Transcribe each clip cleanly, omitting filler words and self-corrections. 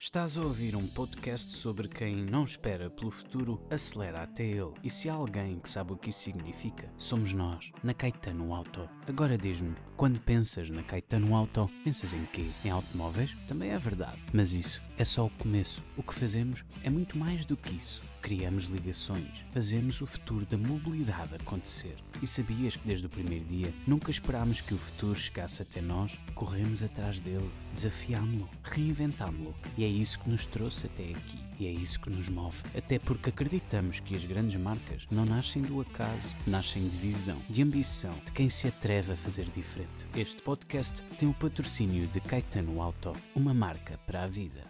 Estás a ouvir um podcast sobre quem não espera pelo futuro, acelera até ele. E se há alguém que sabe o que isso significa, somos nós, na Caetano Auto. Agora diz-me, quando pensas na Caetano Auto, pensas em quê? Em automóveis? Também é verdade. Mas isso é só o começo. O que fazemos é muito mais do que isso. Criamos ligações, fazemos o futuro da mobilidade acontecer. E sabias que desde o primeiro dia nunca esperámos que o futuro chegasse até nós? Corremos atrás dele, desafiámo-lo, reinventámo-lo. E é isso que nos trouxe até aqui. E é isso que nos move. Até porque acreditamos que as grandes marcas não nascem do acaso, nascem de visão, de ambição, de quem se atreve a fazer diferente. Este podcast tem o patrocínio de Caetano Auto, uma marca para a vida.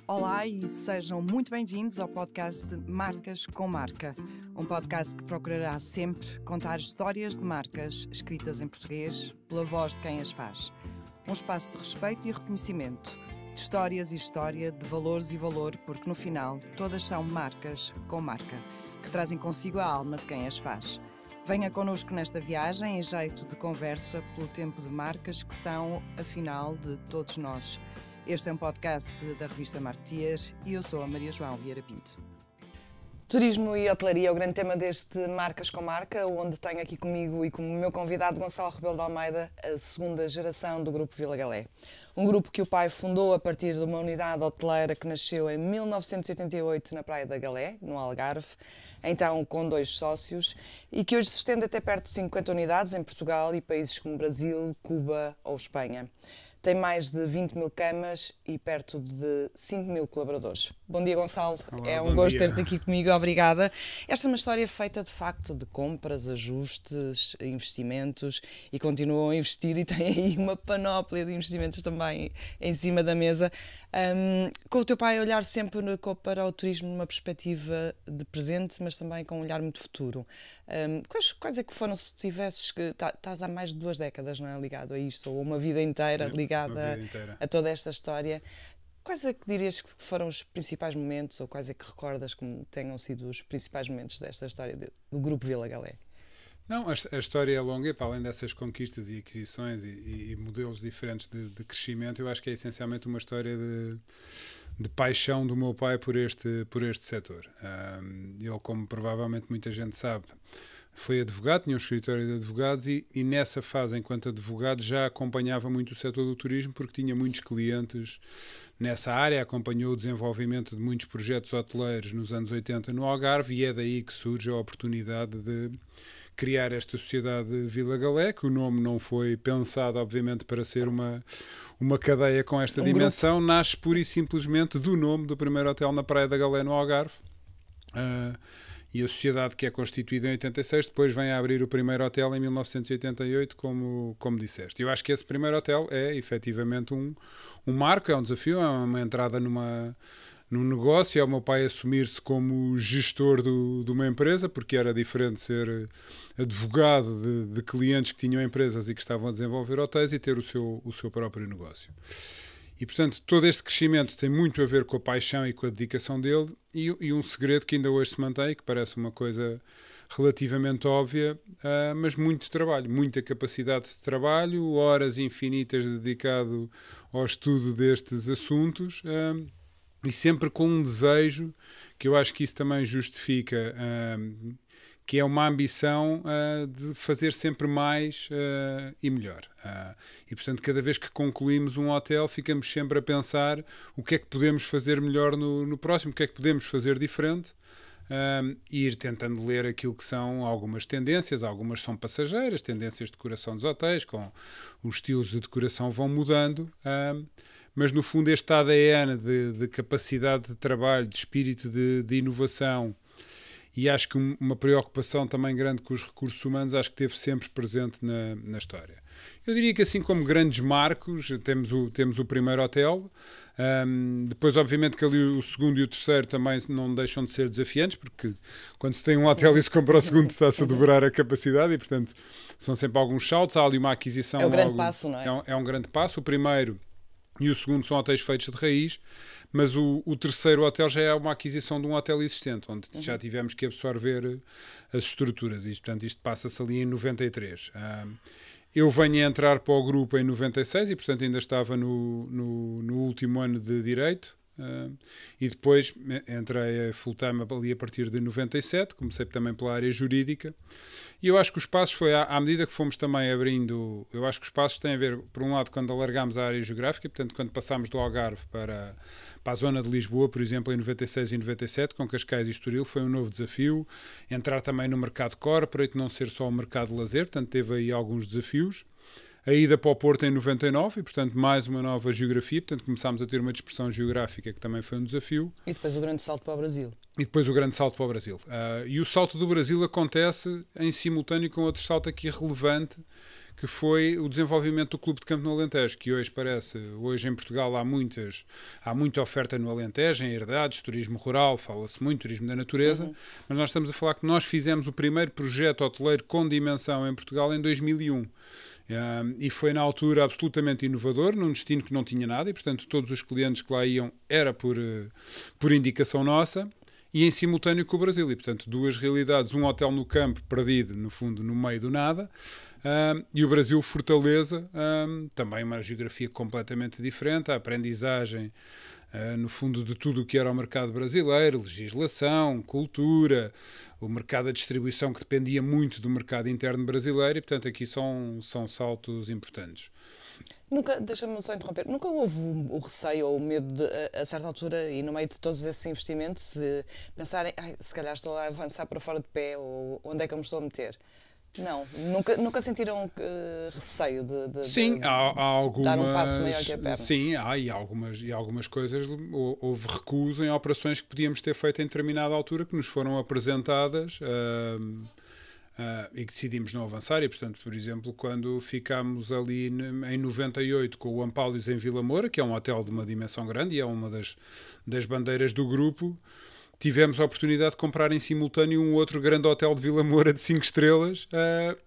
Olá e sejam muito bem-vindos ao podcast Marcas com Marca, um podcast que procurará sempre contar histórias de marcas escritas em português pela voz de quem as faz. Um espaço de respeito e reconhecimento, de histórias e história, de valores e valor, porque no final todas são marcas com marca, que trazem consigo a alma de quem as faz. Venha connosco nesta viagem em jeito de conversa pelo tempo de marcas que são, afinal, de todos nós. Este é um podcast da revista Marketeer e eu sou a Maria João Vieira Pinto. Turismo e hotelaria é o grande tema deste Marcas com Marca, onde tenho aqui comigo e como meu convidado Gonçalo Rebelo de Almeida, a segunda geração do Grupo Vila Galé. Um grupo que o pai fundou a partir de uma unidade hoteleira que nasceu em 1988 na Praia da Galé, no Algarve, então com 2 sócios, e que hoje se estende até perto de 50 unidades em Portugal e países como Brasil, Cuba ou Espanha. Tem mais de 20 mil camas e perto de 5 mil colaboradores. Bom dia, Gonçalo. Olá, é um gosto ter-te aqui comigo. Obrigada. Esta é uma história feita, de facto, de compras, ajustes, investimentos e continuam a investir e tem aí uma panóplia de investimentos também em cima da mesa. Com o teu pai a olhar sempre para o turismo numa perspectiva de presente, mas também com um olhar muito futuro. Quais é que foram, se tivesses, que estás há mais de 2 décadas, não é, ligado a isto, ou uma vida inteira ligada a toda esta história, quais é que dirias que foram os principais momentos, ou quais é que recordas como tenham sido os principais momentos desta história do Grupo Vila Galé? Não, a história é longa e para além dessas conquistas e aquisições e modelos diferentes de crescimento, eu acho que é essencialmente uma história de paixão do meu pai por este setor. Ele, como provavelmente muita gente sabe, foi advogado, tinha um escritório de advogados e nessa fase, enquanto advogado, já acompanhava muito o setor do turismo porque tinha muitos clientes nessa área, acompanhou o desenvolvimento de muitos projetos hoteleiros nos anos 80 no Algarve e é daí que surge a oportunidade de criar esta sociedade Vila Galé, que o nome não foi pensado, obviamente, para ser uma cadeia com esta dimensão, nasce pura e simplesmente do nome do primeiro hotel na Praia da Galé, no Algarve. E a sociedade, que é constituída em 86, depois vem a abrir o primeiro hotel em 1988, como disseste. Eu acho que esse primeiro hotel é, efetivamente, um marco, é um desafio, é uma entrada num negócio, é o meu pai assumir-se como gestor de uma empresa, porque era diferente ser advogado de clientes que tinham empresas e que estavam a desenvolver hotéis e ter o seu próprio negócio. E, portanto, todo este crescimento tem muito a ver com a paixão e com a dedicação dele e um segredo que ainda hoje se mantém, que parece uma coisa relativamente óbvia, mas muito trabalho, muita capacidade de trabalho, horas infinitas dedicado ao estudo destes assuntos e sempre com um desejo, que eu acho que isso também justifica, que é uma ambição de fazer sempre mais e melhor. E, portanto, cada vez que concluímos um hotel, ficamos sempre a pensar o que é que podemos fazer melhor no próximo, o que é que podemos fazer diferente, e ir tentando ler aquilo que são algumas tendências, algumas são passageiras, tendências de decoração dos hotéis, com os estilos de decoração vão mudando, mas no fundo este ADN de capacidade de trabalho, de espírito de inovação, e acho que uma preocupação também grande com os recursos humanos, acho que esteve sempre presente na história. Eu diria que assim como grandes marcos, temos o primeiro hotel, depois obviamente que ali o segundo e o terceiro também não deixam de ser desafiantes, porque quando se tem um hotel e se compra o segundo está-se a dobrar a capacidade e portanto são sempre alguns saltos, há ali uma aquisição. É um grande passo, não é? É um grande passo, o primeiro e o segundo são hotéis feitos de raiz, mas o terceiro hotel já é uma aquisição de um hotel existente, onde já tivemos que absorver as estruturas, e portanto isto passa-se ali em 93. Eu venho a entrar para o grupo em 96 e, portanto, ainda estava no último ano de Direito. E depois entrei a full-time ali a partir de 97, comecei também pela área jurídica. E eu acho que os passos foi, à medida que fomos também abrindo, eu acho que os passos têm a ver, por um lado, quando alargámos a área geográfica, portanto, quando passámos do Algarve para a zona de Lisboa, por exemplo, em 96 e 97, com Cascais e Estoril, foi um novo desafio. Entrar também no mercado corporate, não ser só o mercado de lazer, portanto, teve aí alguns desafios. A ida para o Porto em 99 e, portanto, mais uma nova geografia. Portanto, começámos a ter uma dispersão geográfica que também foi um desafio. E depois o grande salto para o Brasil. E o salto do Brasil acontece em simultâneo com outro salto aqui relevante, que foi o desenvolvimento do Clube de Campo no Alentejo, que hoje em Portugal há muita oferta no Alentejo, em herdades, turismo rural, fala-se muito, turismo da natureza, mas nós estamos a falar que nós fizemos o primeiro projeto hoteleiro com dimensão em Portugal em 2001. E foi na altura absolutamente inovador, num destino que não tinha nada, e portanto todos os clientes que lá iam era por indicação nossa, e em simultâneo com o Brasil, e portanto duas realidades, um hotel no campo perdido no fundo no meio do nada, e o Brasil Fortaleza, também uma geografia completamente diferente, a aprendizagem no fundo de tudo o que era o mercado brasileiro, legislação, cultura, o mercado da distribuição que dependia muito do mercado interno brasileiro, e portanto aqui são saltos importantes. Deixa-me só interromper, nunca houve o receio ou o medo de, a certa altura, e no meio de todos esses investimentos, pensarem, se calhar estou a avançar para fora de pé, ou onde é que eu me estou a meter? Não, nunca sentiram receio de há algumas, dar um passo maior que a perna? Sim, e algumas coisas, houve recuso em operações que podíamos ter feito em determinada altura, que nos foram apresentadas e que decidimos não avançar. E, portanto, por exemplo, quando ficámos ali em 98 com o Ampálios em Vila Moura, que é um hotel de uma dimensão grande e é uma das bandeiras do grupo, tivemos a oportunidade de comprar em simultâneo um outro grande hotel de Vila Moura de 5 estrelas,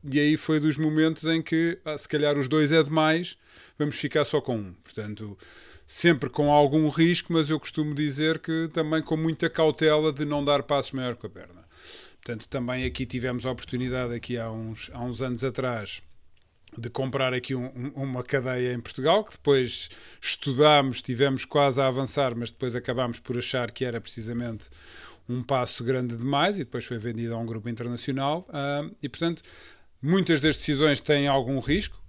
e aí foi dos momentos em que, se calhar os dois é demais, vamos ficar só com um. Portanto, sempre com algum risco, mas eu costumo dizer que também com muita cautela de não dar passos maior que a perna. Portanto, também aqui tivemos a oportunidade, aqui há uns anos atrás, de comprar aqui uma cadeia em Portugal, que depois estudámos, tivemos quase a avançar, mas depois acabámos por achar que era precisamente um passo grande demais, e depois foi vendida a um grupo internacional, e portanto muitas das decisões têm algum risco,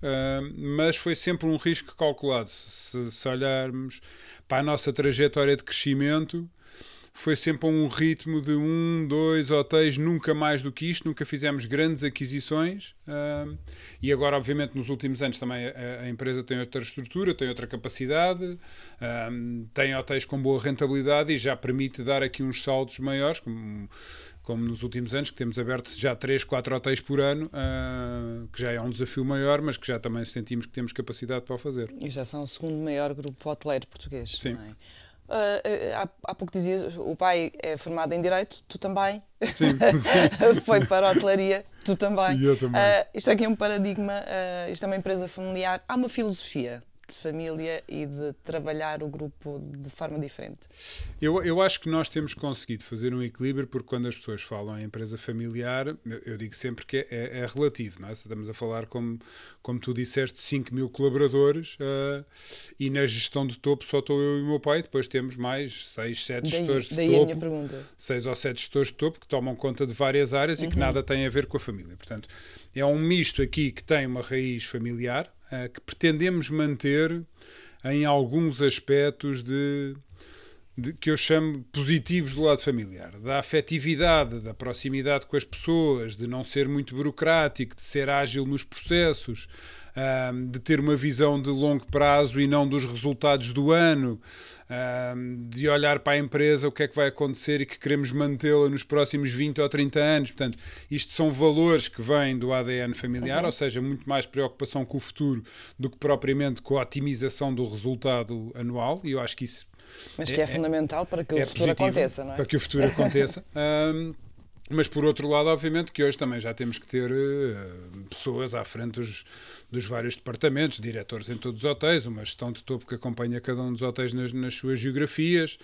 mas foi sempre um risco calculado. Se olharmos para a nossa trajetória de crescimento, foi sempre um ritmo de 1, 2 hotéis, nunca mais do que isto, nunca fizemos grandes aquisições, e agora obviamente nos últimos anos também a empresa tem outra estrutura, tem outra capacidade, tem hotéis com boa rentabilidade e já permite dar aqui uns saltos maiores, como nos últimos anos, que temos aberto já 3, 4 hotéis por ano, que já é um desafio maior, mas que já também sentimos que temos capacidade para o fazer. E já são o segundo maior grupo hoteleiro português. Sim. Não é? Há pouco dizias, o pai é formado em Direito, tu também. Sim. Foi para a hotelaria, tu também. E eu também. Isto aqui é um paradigma, isto é uma empresa familiar. Há uma filosofia de família e de trabalhar o grupo de forma diferente. Eu acho que nós temos conseguido fazer um equilíbrio, porque quando as pessoas falam em empresa familiar, eu digo sempre que é relativo, não é? Estamos a falar, como tu disseste, 5 mil colaboradores, e na gestão de topo só estou eu e o meu pai, depois temos mais 6, 7 gestores de topo. Daí a minha pergunta. 6 ou 7 gestores de topo que tomam conta de várias áreas e que nada têm a ver com a família. Portanto, é um misto aqui que tem uma raiz familiar, que pretendemos manter em alguns aspectos que eu chamo positivos do lado familiar, da afetividade, da proximidade com as pessoas, de não ser muito burocrático, de ser ágil nos processos, de ter uma visão de longo prazo e não dos resultados do ano, de olhar para a empresa, o que é que vai acontecer e que queremos mantê-la nos próximos 20 ou 30 anos. Portanto, isto são valores que vêm do ADN familiar, ou seja, muito mais preocupação com o futuro do que propriamente com a otimização do resultado anual, e eu acho que isso que é fundamental para que o futuro aconteça, não é? Para que o futuro aconteça. Mas, por outro lado, obviamente que hoje também já temos que ter pessoas à frente dos vários departamentos, diretores em todos os hotéis, uma gestão de topo que acompanha cada um dos hotéis nas suas geografias,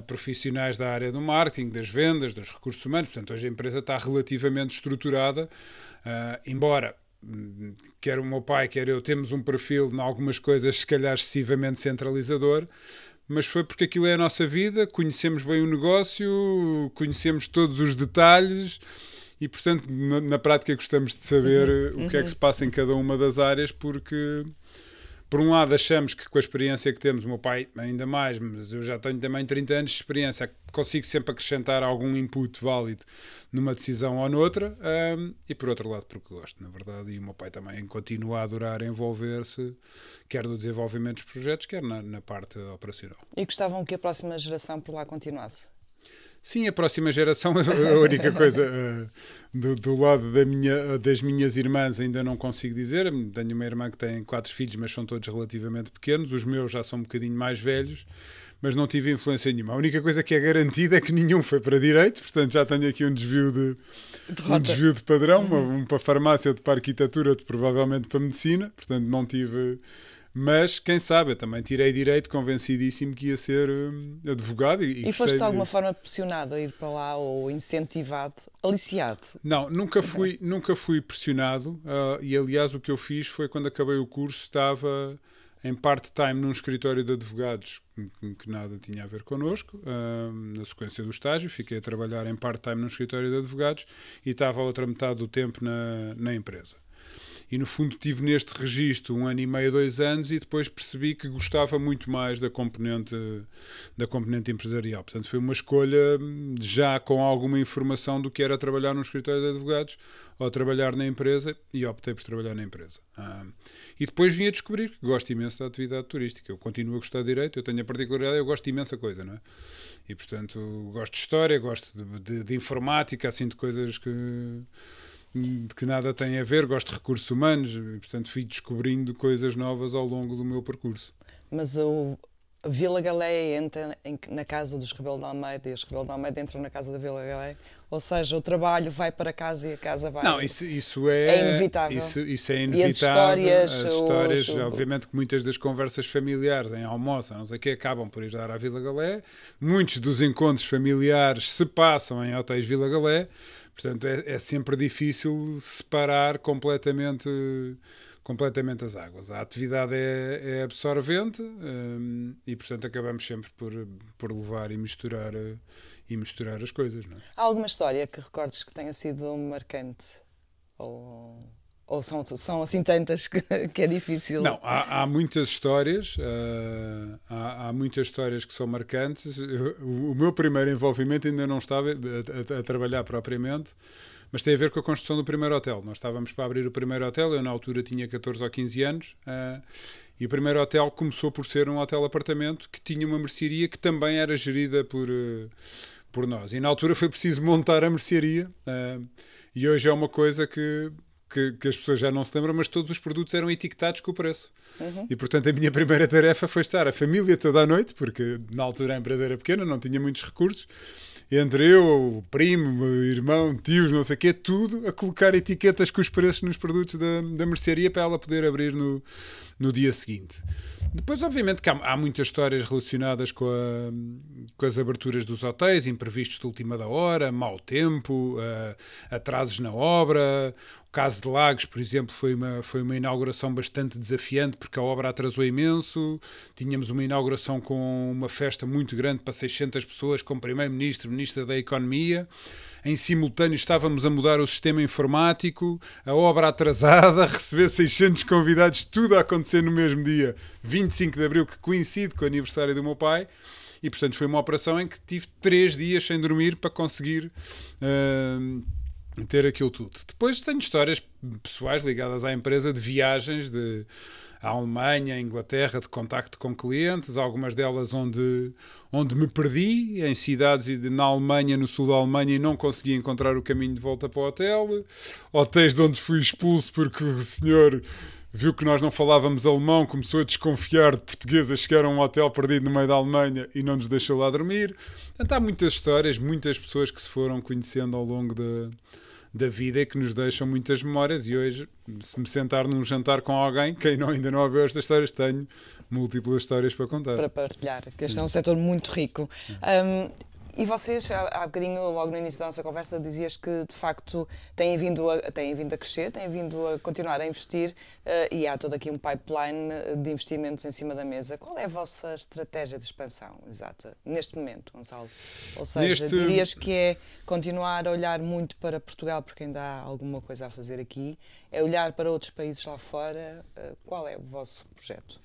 profissionais da área do marketing, das vendas, dos recursos humanos. Portanto, hoje a empresa está relativamente estruturada, embora quer o meu pai, quer eu, temos um perfil em algumas coisas se calhar excessivamente centralizador, mas foi porque aquilo é a nossa vida, conhecemos bem o negócio, conhecemos todos os detalhes e, portanto, na prática gostamos de saber o que é que se passa em cada uma das áreas, porque, por um lado, achamos que com a experiência que temos, o meu pai ainda mais, mas eu já tenho também 30 anos de experiência, consigo sempre acrescentar algum input válido numa decisão ou noutra, e por outro lado porque gosto, na verdade, e o meu pai também continua a adorar envolver-se, quer no desenvolvimento dos projetos, quer na parte operacional. E gostavam que a próxima geração por lá continuasse? Sim, a próxima geração, a única coisa do lado das minhas irmãs ainda não consigo dizer. Tenho uma irmã que tem 4 filhos, mas são todos relativamente pequenos. Os meus já são um bocadinho mais velhos, mas não tive influência nenhuma. A única coisa que é garantida é que nenhum foi para direito, portanto já tenho aqui um desvio de padrão, um para farmácia, outro para arquitetura, outro provavelmente para medicina, portanto não tive... Mas, quem sabe, eu também tirei direito convencidíssimo que ia ser advogado. E foste de alguma forma pressionado a ir para lá ou incentivado, aliciado? Não, nunca fui pressionado e, aliás, o que eu fiz foi quando acabei o curso, estava em part-time num escritório de advogados que nada tinha a ver connosco, na sequência do estágio, fiquei a trabalhar em part-time num escritório de advogados e estava a outra metade do tempo na empresa. E, no fundo, tive neste registro 1 ano e meio, 2 anos, e depois percebi que gostava muito mais da componente empresarial. Portanto, foi uma escolha já com alguma informação do que era trabalhar num escritório de advogados ou trabalhar na empresa, e optei por trabalhar na empresa. E depois vim a descobrir que gosto imenso da atividade turística. Eu continuo a gostar de direito, eu tenho a particularidade, eu gosto de imensa coisa, não é? E, portanto, gosto de história, gosto de informática, assim, de coisas que nada tem a ver, gosto de recursos humanos e, portanto, fui descobrindo coisas novas ao longo do meu percurso. Mas o Vila Galé entra na casa dos Rebelo de Almeida e os Rebelo de Almeida entram na casa da Vila Galé? Ou seja, o trabalho vai para casa e a casa vai... Não, isso é inevitável. Isso é inevitável. E as histórias obviamente que muitas das conversas familiares em almoço, não sei o que, acabam por ir dar à Vila Galé. Muitos dos encontros familiares se passam em hotéis Vila Galé. Portanto, é sempre difícil separar completamente as águas. A atividade é absorvente e, portanto, acabamos sempre por levar e misturar as coisas. Não é? Há alguma história que recordes que tenha sido marcante? Ou são assim tantas que é difícil? Não, há muitas histórias, há muitas histórias que são marcantes. O meu primeiro envolvimento ainda não estava a trabalhar propriamente, mas tem a ver com a construção do primeiro hotel. Nós estávamos para abrir o primeiro hotel, eu na altura tinha 14 ou 15 anos, e o primeiro hotel começou por ser um hotel-apartamento que tinha uma mercearia que também era gerida por nós. E na altura foi preciso montar a mercearia, e hoje é uma coisa que as pessoas já não se lembram, mas todos os produtos eram etiquetados com o preço. E, portanto, a minha primeira tarefa foi estar a família toda a noite, porque na altura a empresa era pequena, não tinha muitos recursos, entre eu, o primo, o irmão, tios, não sei o quê, tudo a colocar etiquetas com os preços nos produtos da mercearia para ela poder abrir no dia seguinte. Depois, obviamente, que há muitas histórias relacionadas com as aberturas dos hotéis, imprevistos de última da hora, mau tempo, atrasos na obra. O caso de Lagos, por exemplo, foi uma inauguração bastante desafiante, porque a obra atrasou imenso. Tínhamos uma inauguração com uma festa muito grande para 600 pessoas, com o Primeiro-Ministro, Ministro da Economia. Em simultâneo estávamos a mudar o sistema informático, a obra atrasada, a receber 600 convidados, tudo a acontecer no mesmo dia, 25 de Abril, que coincide com o aniversário do meu pai. E, portanto, foi uma operação em que tive 3 dias sem dormir para conseguir ter aquilo tudo. Depois tenho histórias pessoais ligadas à empresa de viagens à Alemanha, à Inglaterra, de contacto com clientes, algumas delas onde me perdi, em cidades na Alemanha, no sul da Alemanha, e não consegui encontrar o caminho de volta para o hotel. Hotéis de onde fui expulso porque o senhor viu que nós não falávamos alemão, começou a desconfiar de português, a chegar a um hotel perdido no meio da Alemanha e não nos deixou lá dormir. Portanto, há muitas histórias, muitas pessoas que se foram conhecendo ao longo da vida e que nos deixam muitas memórias, e hoje, se me sentar num jantar com alguém, quem ainda não ouviu estas histórias, tenho múltiplas histórias para contar. Para partilhar, que este é um setor muito rico. E vocês, há bocadinho, logo no início da nossa conversa, dizias que, de facto, têm vindo a crescer, têm vindo a continuar a investir e há todo aqui um pipeline de investimentos em cima da mesa. Qual é a vossa estratégia de expansão exata neste momento, Gonçalo? Ou seja, dirias que é continuar a olhar muito para Portugal, porque ainda há alguma coisa a fazer aqui, é olhar para outros países lá fora. Qual é o vosso projeto?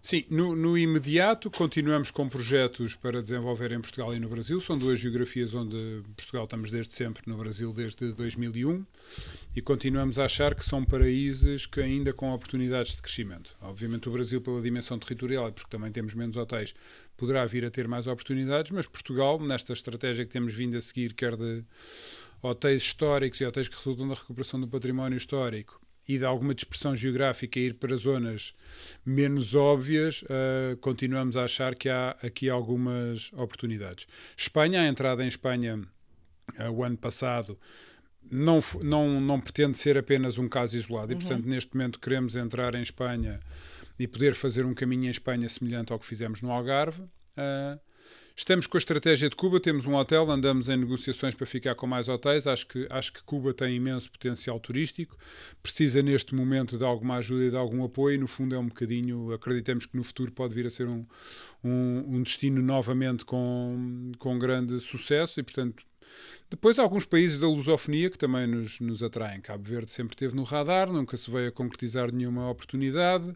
Sim, no imediato continuamos com projetos para desenvolver em Portugal e no Brasil. São duas geografias onde Portugal estamos desde sempre, no Brasil desde 2001, e continuamos a achar que são paraísos que ainda com oportunidades de crescimento. Obviamente o Brasil, pela dimensão territorial e porque também temos menos hotéis, poderá vir a ter mais oportunidades, mas Portugal, nesta estratégia que temos vindo a seguir, quer de hotéis históricos e hotéis que resultam da recuperação do património histórico, e de alguma dispersão geográfica ir para zonas menos óbvias, continuamos a achar que há aqui algumas oportunidades. Espanha, a entrada em Espanha o ano passado não pretende ser apenas um caso isolado e, portanto, neste momento queremos entrar em Espanha e poder fazer um caminho em Espanha semelhante ao que fizemos no Algarve. Estamos com a estratégia de Cuba, temos um hotel, andamos em negociações para ficar com mais hotéis. Acho que Cuba tem imenso potencial turístico, precisa neste momento de alguma ajuda e de algum apoio. No fundo é um bocadinho, acreditamos que no futuro pode vir a ser um destino novamente com grande sucesso e, portanto, depois há alguns países da lusofonia que também nos atraem. Cabo Verde sempre esteve no radar, nunca se veio a concretizar nenhuma oportunidade.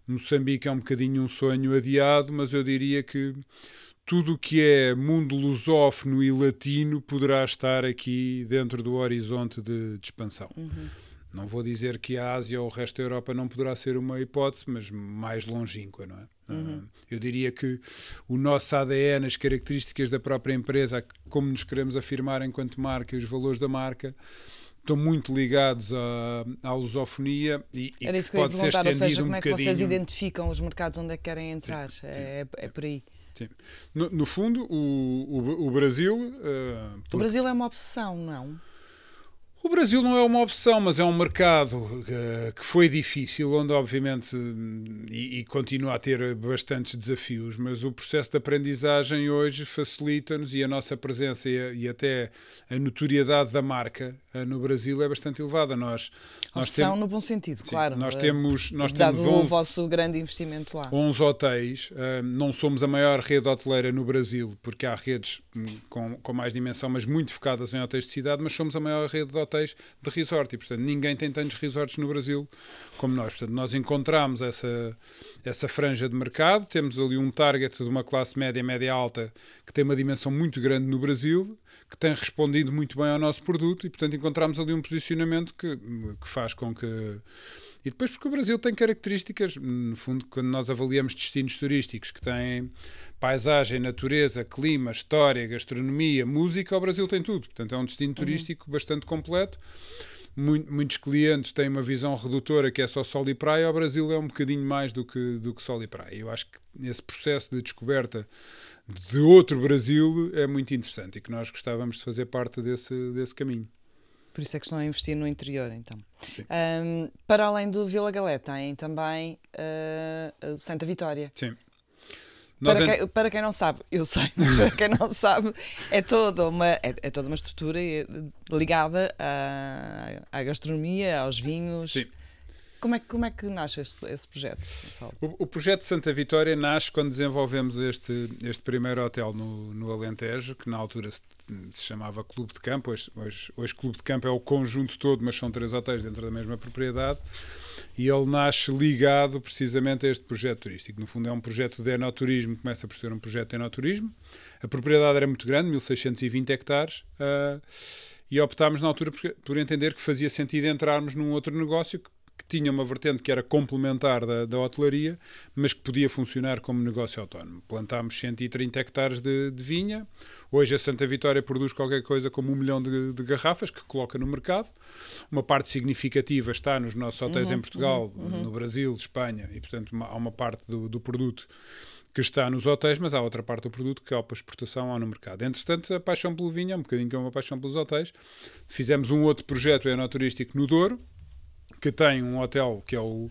Moçambique é um bocadinho um sonho adiado, mas eu diria que tudo o que é mundo lusófono e latino poderá estar aqui dentro do horizonte de expansão. Não vou dizer que a Ásia ou o resto da Europa não poderá ser uma hipótese, mas mais longínqua, não é? Eu diria que o nosso ADN, as características da própria empresa, como nos queremos afirmar enquanto marca e os valores da marca, estão muito ligados à lusofonia e que pode ser estendido, ou seja, como é que vocês identificam os mercados onde é que querem entrar? Sim. É por aí. Sim. No fundo, o Brasil... O Brasil é uma obsessão, não? O Brasil não é uma opção, mas é um mercado que foi difícil, onde obviamente e continua a ter bastantes desafios, mas o processo de aprendizagem hoje facilita-nos e a nossa presença e até a notoriedade da marca no Brasil é bastante elevada. Nós opção no bom sentido, sim, claro. Nós temos dado o vosso grande investimento lá. 11 hotéis, não somos a maior rede hoteleira no Brasil, porque há redes com mais dimensão, mas muito focadas em hotéis de cidade, mas somos a maior rede de hotéis de resort e, portanto, ninguém tem tantos resorts no Brasil como nós. Portanto, nós encontramos essa franja de mercado, temos ali um target de uma classe média, média alta, que tem uma dimensão muito grande no Brasil, que tem respondido muito bem ao nosso produto e, portanto, encontramos ali um posicionamento que faz com que... E depois porque o Brasil tem características, no fundo, quando nós avaliamos destinos turísticos que têm paisagem, natureza, clima, história, gastronomia, música, o Brasil tem tudo. Portanto, é um destino turístico bastante completo. Muitos clientes têm uma visão redutora que é só sol e praia. O Brasil é um bocadinho mais do que sol e praia. Eu acho que esse processo de descoberta de outro Brasil é muito interessante e que nós gostávamos de fazer parte desse caminho. Por isso é que estão a investir no interior, então. Para além do Vila Galé, tem também Santa Vitória. Sim. Para quem não sabe, eu sei, mas para quem não sabe, é toda uma estrutura ligada à gastronomia, aos vinhos. Sim. Como é que nasce esse projeto? O projeto de Santa Vitória nasce quando desenvolvemos este primeiro hotel no Alentejo, que na altura se chamava Clube de Campo. Hoje Clube de Campo é o conjunto todo, mas são 3 hotéis dentro da mesma propriedade. E ele nasce ligado precisamente a este projeto turístico. No fundo é um projeto de enoturismo, começa por ser um projeto de enoturismo. A propriedade era muito grande, 1620 hectares, e optámos na altura por entender que fazia sentido entrarmos num outro negócio que tinha uma vertente que era complementar da hotelaria, mas que podia funcionar como negócio autónomo. Plantámos 130 hectares de vinha. Hoje a Santa Vitória produz qualquer coisa como 1 milhão de garrafas que coloca no mercado. Uma parte significativa está nos nossos hotéis em Portugal, no Brasil, Espanha, e portanto há uma parte do produto que está nos hotéis, mas há outra parte do produto que é para exportação ou no mercado. Entretanto, a paixão pelo vinho é um bocadinho que é uma paixão pelos hotéis. Fizemos um outro projeto enoturístico no Douro, que tem um hotel que é o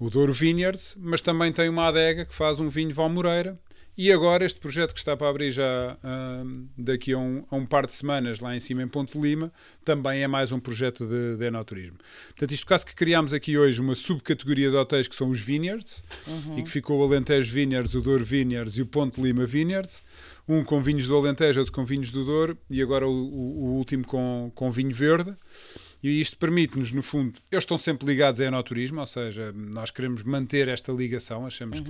Douro Vineyards, mas também tem uma adega que faz um vinho Valmoreira E agora este projeto que está para abrir já daqui a um par de semanas lá em cima em Ponte Lima, também é mais um projeto de enoturismo. Portanto, isto caso que criámos aqui hoje uma subcategoria de hotéis que são os Vineyards, e que ficou o Alentejo Vineyards, o Douro Vineyards e o Ponte Lima Vineyards, um com vinhos do Alentejo, outro com vinhos do Douro e agora o último com vinho verde. E isto permite-nos, no fundo, eles estão sempre ligados a enoturismo, ou seja, nós queremos manter esta ligação, achamos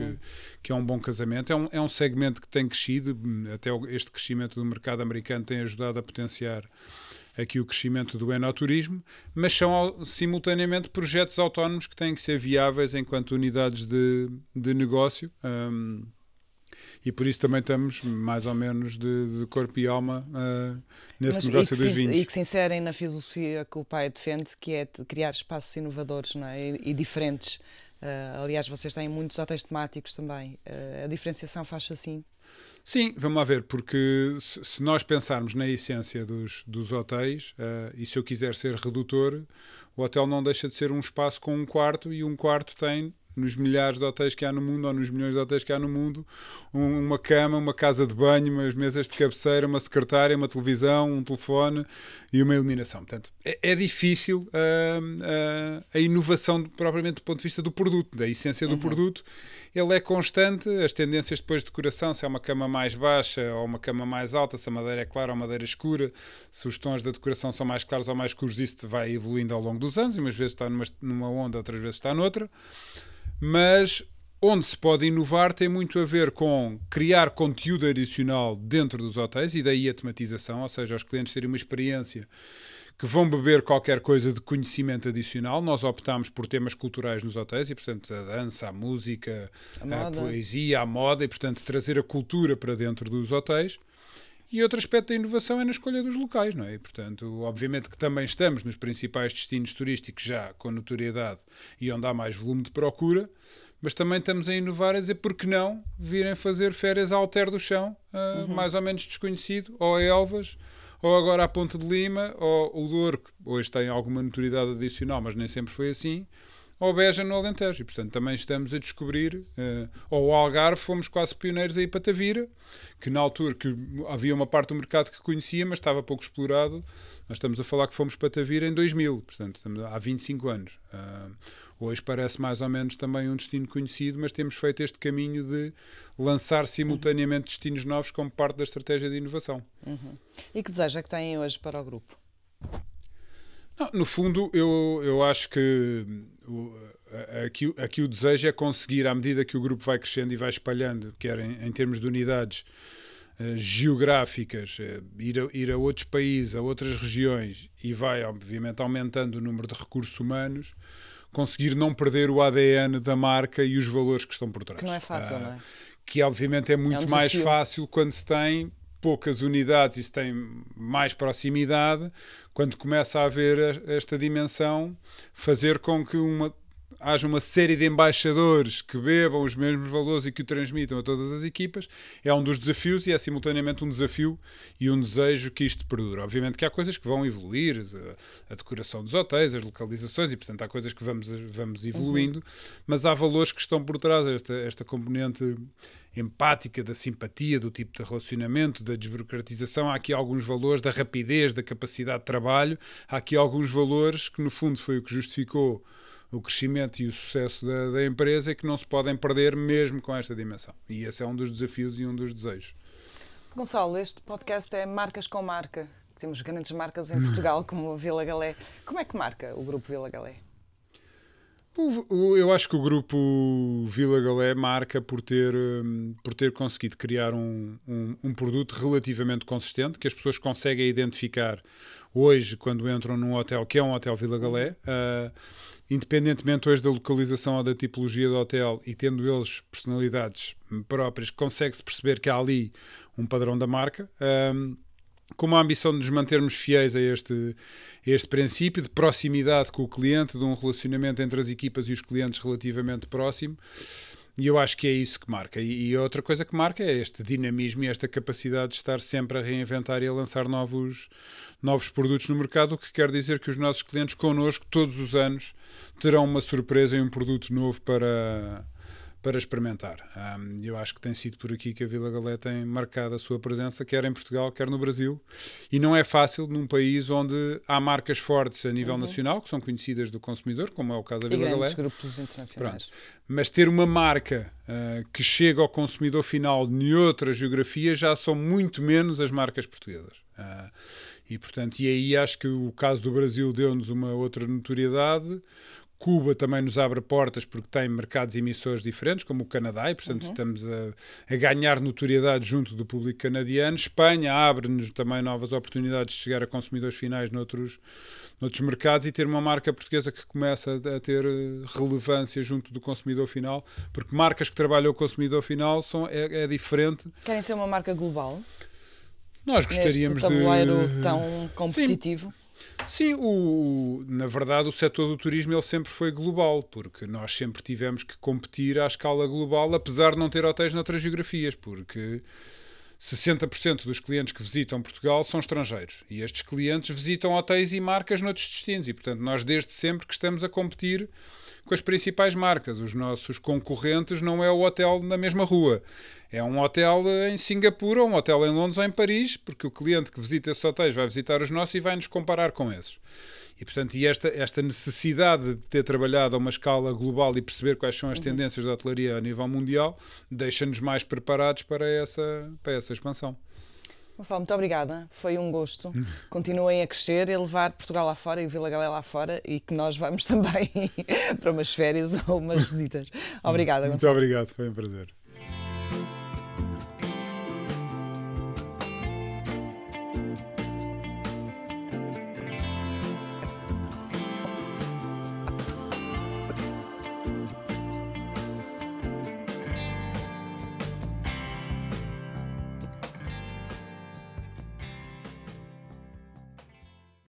que é um bom casamento. É um segmento que tem crescido, até este crescimento do mercado americano tem ajudado a potenciar aqui o crescimento do enoturismo, mas são simultaneamente projetos autónomos que têm que ser viáveis enquanto unidades de negócio. E por isso também estamos mais ou menos de corpo e alma nesse negócio dos vinhos. E que se inserem na filosofia que o pai defende, que é de criar espaços inovadores, não é? E diferentes. Aliás, vocês têm muitos hotéis temáticos também. A diferenciação faz-se assim? Sim, vamos lá ver, porque se nós pensarmos na essência dos hotéis, e se eu quiser ser redutor, o hotel não deixa de ser um espaço com um quarto, e um quarto tem, nos milhares de hotéis que há no mundo, ou nos milhões de hotéis que há no mundo, uma cama, uma casa de banho, umas mesas de cabeceira, uma secretária, uma televisão, um telefone e uma iluminação. Portanto, é difícil a inovação propriamente do ponto de vista do produto, da essência do produto. Ele é constante, as tendências depois de decoração, se é uma cama mais baixa ou uma cama mais alta, se a madeira é clara ou a madeira escura, se os tons da decoração são mais claros ou mais escuros, isso vai evoluindo ao longo dos anos, e umas vezes está numa onda, outras vezes está noutra. Mas onde se pode inovar tem muito a ver com criar conteúdo adicional dentro dos hotéis, e daí a tematização, ou seja, os clientes terem uma experiência que vão beber qualquer coisa de conhecimento adicional. Nós optámos por temas culturais nos hotéis e, portanto, a dança, a música, a poesia, a moda, e, portanto, trazer a cultura para dentro dos hotéis. E outro aspecto da inovação é na escolha dos locais, não é? E, portanto, obviamente que também estamos nos principais destinos turísticos já com notoriedade e onde há mais volume de procura, mas também estamos a inovar, a dizer, por que não virem fazer férias a Alter do Chão, mais ou menos desconhecido, ou a Elvas, ou agora à Ponte de Lima, ou o Douro, que hoje tem alguma notoriedade adicional, mas nem sempre foi assim, ou Beja no Alentejo. E, portanto, também estamos a descobrir, ou o Algarve, fomos quase pioneiros aí para Tavira, que na altura que havia uma parte do mercado que conhecia, mas estava pouco explorado. Nós estamos a falar que fomos para Tavira em 2000, portanto, há 25 anos. Hoje parece mais ou menos também um destino conhecido, mas temos feito este caminho de lançar simultaneamente destinos novos como parte da estratégia de inovação. E que desejo é que têm hoje para o grupo? Não, no fundo, eu acho que aqui o desejo é conseguir, à medida que o grupo vai crescendo e vai espalhando, quer em termos de unidades geográficas, ir a outros países, a outras regiões, e vai, obviamente, aumentando o número de recursos humanos, conseguir não perder o ADN da marca e os valores que estão por trás. Que não é fácil, não é? Que, obviamente, é muito mais fácil quando se tem poucas unidades e se tem mais proximidade, quando começa a haver esta dimensão, fazer com que haja uma série de embaixadores que bebam os mesmos valores e que o transmitam a todas as equipas, é um dos desafios, e é simultaneamente um desafio e um desejo que isto perdure. Obviamente que há coisas que vão evoluir, a decoração dos hotéis, as localizações, e portanto há coisas que vamos evoluindo, mas há valores que estão por trás, esta componente empática, da simpatia, do tipo de relacionamento, da desburocratização. Há aqui alguns valores, da rapidez, da capacidade de trabalho, há aqui alguns valores que no fundo foi o que justificou o crescimento e o sucesso da empresa, e que não se podem perder mesmo com esta dimensão. E esse é um dos desafios e um dos desejos. Gonçalo, este podcast é Marcas com Marca. Temos grandes marcas em Portugal, como a Vila Galé. Como é que marca o Grupo Vila Galé? Eu acho que o Grupo Vila Galé marca por ter conseguido criar um produto relativamente consistente, que as pessoas conseguem identificar hoje quando entram num hotel, que é um Hotel Vila Galé, independentemente hoje da localização ou da tipologia do hotel, e tendo eles personalidades próprias, consegue-se perceber que há ali um padrão da marca, com uma ambição de nos mantermos fiéis a este princípio de proximidade com o cliente, de um relacionamento entre as equipas e os clientes relativamente próximo. E eu acho que é isso que marca. E outra coisa que marca é este dinamismo e esta capacidade de estar sempre a reinventar e a lançar novos produtos no mercado, o que quer dizer que os nossos clientes connosco todos os anos terão uma surpresa e um produto novo para experimentar. Eu acho que tem sido por aqui que a Vila Galé tem marcado a sua presença, quer em Portugal, quer no Brasil. E não é fácil num país onde há marcas fortes a nível nacional, que são conhecidas do consumidor, como é o caso da Vila Galé. E grandes grupos internacionais. Pronto. Mas ter uma marca que chega ao consumidor final de outra geografia já são muito menos as marcas portuguesas. E, portanto, e aí acho que o caso do Brasil deu-nos uma outra notoriedade. Cuba também nos abre portas porque tem mercados emissores diferentes, como o Canadá, e portanto estamos a ganhar notoriedade junto do público canadiano. Espanha abre-nos também novas oportunidades de chegar a consumidores finais noutros mercados e ter uma marca portuguesa que começa a ter relevância junto do consumidor final, porque marcas que trabalham o consumidor final é diferente. Querem ser uma marca global? Nós gostaríamos neste tabuleiro tão competitivo? Sim, na verdade o setor do turismo ele sempre foi global, porque nós sempre tivemos que competir à escala global, apesar de não ter hotéis noutras geografias, porque 60% dos clientes que visitam Portugal são estrangeiros e estes clientes visitam hotéis e marcas noutros destinos e, portanto, nós desde sempre que estamos a competir com as principais marcas. Os nossos concorrentes não é o hotel na mesma rua. É um hotel em Singapura, um hotel em Londres ou em Paris, porque o cliente que visita esses hotéis vai visitar os nossos e vai nos comparar com esses. E, portanto, esta necessidade de ter trabalhado a uma escala global e perceber quais são as tendências da hotelaria a nível mundial deixa-nos mais preparados para essa expansão. Gonçalo, muito obrigada. Foi um gosto. Continuem a crescer e levar Portugal lá fora e Vila Galé lá fora e que nós vamos também para umas férias ou umas visitas. Obrigada, Gonçalo. Muito obrigado, foi um prazer.